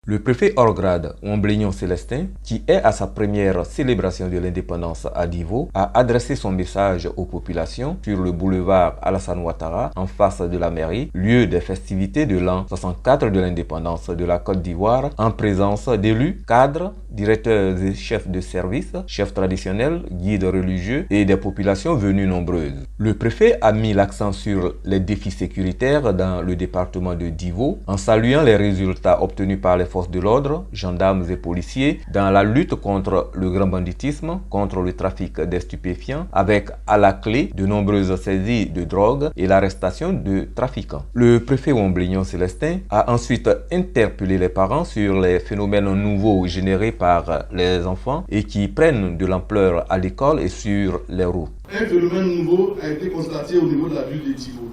Le préfet hors grade, Oumblignon Célestin, qui est à sa première célébration de l'indépendance à Divo, a adressé son message aux populations sur le boulevard Alassane Ouattara, en face de la mairie, lieu des festivités de l'an 64 de l'indépendance de la Côte d'Ivoire, en présence d'élus, cadres, directeurs et chefs de service, chefs traditionnels, guides religieux et des populations venues nombreuses. Le préfet a mis l'accent sur les défis sécuritaires dans le département de Divo, en saluant les résultats obtenus par les forces de l'ordre, gendarmes et policiers dans la lutte contre le grand banditisme, contre le trafic des stupéfiants, avec à la clé de nombreuses saisies de drogue et l'arrestation de trafiquants. Le préfet Oumblignon Célestin a ensuite interpellé les parents sur les phénomènes nouveaux générés par les enfants et qui prennent de l'ampleur à l'école et sur les routes. Un phénomène nouveau a été constaté au niveau de la ville de Divo.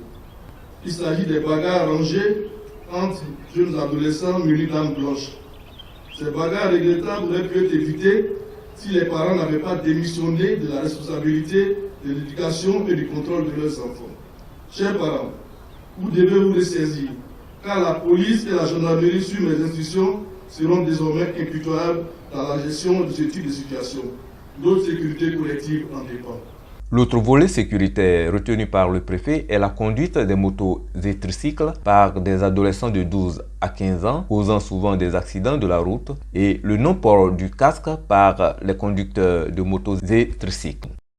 Il s'agit des bagarres rangées entre jeunes adolescents munis d'armes blanches. Ces bagarres regrettables auraient pu être évitées si les parents n'avaient pas démissionné de la responsabilité de l'éducation et du contrôle de leurs enfants. Chers parents, vous devez vous ressaisir, car la police et la gendarmerie sur mes instructions seront désormais imputables dans la gestion de ce type de situation. Notre sécurité collective en dépend. L'autre volet sécuritaire retenu par le préfet est la conduite des motos et tricycles par des adolescents de 12 à 15 ans, causant souvent des accidents de la route, et le non-port du casque par les conducteurs de motos et tricycles.